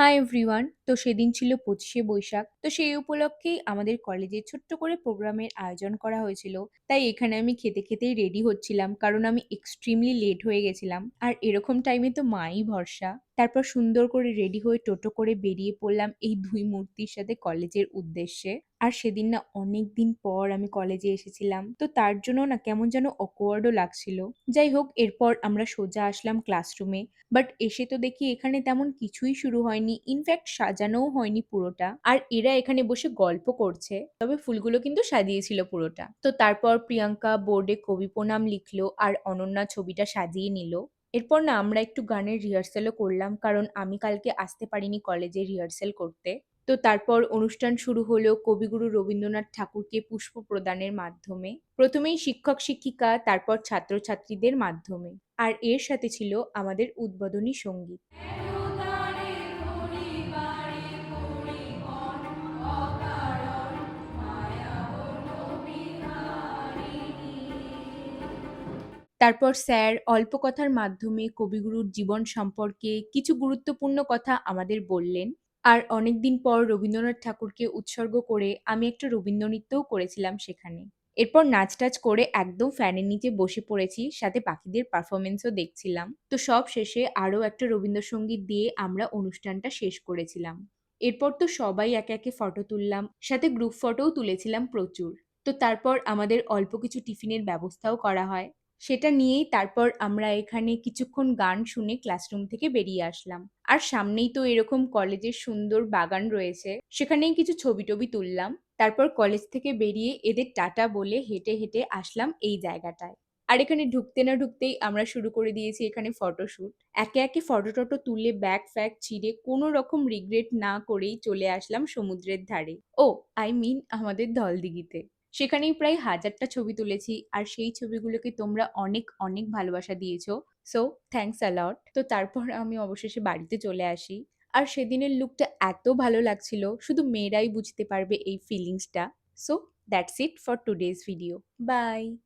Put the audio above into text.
Hi everyone. তো সেদিন ছিল ২৫শে বৈশাখ। তো সেই উপলক্ষেই আমাদের কলেজে ছোট্ট করে প্রোগ্রামের আয়োজন করা হয়েছিল। তাই এখানে আমি খেতে, খেতেই রেডি হচ্ছিলাম। কারণ আমি এক্সট্রিমলি লেট হয়ে গেছিলাম। আর এরকম টাইমে তো মাই ভরসা। তারপর সুন্দর করে রেডি হয়ে টোটো করে বেরিয়ে পড়লাম এই ২ মূর্তির সাথে কলেজের উদ্দেশ্যে। আর সেদিন না অনেকদিন পর আমি কলেজে এসেছিলাম। তো তার জন্য না কেমন যেন awkward ও লাগছিল। যাই হোক এরপর আমরা সোজা আসলাম ক্লাসরুমে। বাট এসে তো দেখি এখানে তেমন কিছুই শুরু হয়নি। ইনফ্যাক্ট সাজানোও হয়নি পুরোটা। আর এরা এখানে বসে গল্প করছে। তবে ফুলগুলো কিন্তু সাজিয়েছিল পুরোটা। তো তারপর প্রিয়াঙ্কা বোর্ডে কবি প্রণাম লিখলো আর অনন্যা ছবিটা সাজিয়ে নিল। এরপর না আমরা একটু গানের রিহার্সালও করলাম কারণ আমি কালকে আসতে পারিনি কলেজে রিহার্সাল করতে। তো তারপর অনুষ্ঠান শুরু হলো কবিগুরু রবীন্দ্রনাথ ঠাকুরকে পুষ্প প্রদানের মাধ্যমে। প্রথমেই শিক্ষক শিক্ষিকা, তারপর ছাত্রছাত্রীদের মাধ্যমে। আর এর সাথে ছিল আমাদের উদ্বোধনী সঙ্গীত। তারপর স্যার অল্প কথার মাধ্যমে কবিগুরুর জীবন সম্পর্কে কিছু গুরুত্বপূর্ণ কথা আমাদের বললেন। আর অনেকদিন পর রবীন্দ্রনাথ ঠাকুরকে উৎসর্গ করে আমি একটা রবীন্দ্রনৃত্যও করেছিলাম সেখানে। এরপর নাচ-টাচ করে একদম ফ্যানের নিচে বসে পড়েছি, সাথে বাকিদের পারফরম্যান্সও দেখছিলাম। তো সব শেষে আরো একটা রবীন্দ্রসঙ্গীত দিয়ে আমরা অনুষ্ঠানটা শেষ করেছিলাম। এরপর তো সবাই একে একে ফটো তুললাম, সাথে গ্রুপ ফটোও তুলেছিলাম প্রচুর। তো তারপর আমাদের অল্প কিছু টিফিনের ব্যবস্থাও করা হয়। সেটা নিয়েই তারপর আমরা এখানে কিছুক্ষণ গান শুনে ক্লাসরুম থেকে বেরিয়ে আসলাম। আর সামনেই তো এরকম কলেজের সুন্দর বাগান রয়েছে, সেখানেই কিছু ছবি-টবি তুললাম। তারপর কলেজ থেকে বেরিয়ে এদের টাটা বলে হেঁটে, হেঁটে আসলাম এই জায়গাটায়। আর এখানে ঢুকতে না ঢুকতেই আমরা শুরু করে দিয়েছি এখানে ফটোশুট। একে, একে ফটো-টটো তুলে ব্যাগ-ফ্যাগ ছিঁড়ে কোনো রকম রিগ্রেট না করেই চলে আসলাম সমুদ্রের ধারে। ও আই মিন আমাদের ধলদিঘিতে। সেখানেই প্রায় ১০০০টা ছবি তুলেছি আর সেই ছবিগুলোকে তোমরা অনেক, অনেক ভালোবাসা দিয়েছো। সো থ্যাংকস আ লট। তো তারপর আমি অবশেষে বাড়িতে চলে আসি। আর সেদিনের লুকটা এত ভালো লাগছিল, শুধু মেয়েরাই বুঝতে পারবে এই ফিলিংসটা। So that's it for today's video. By.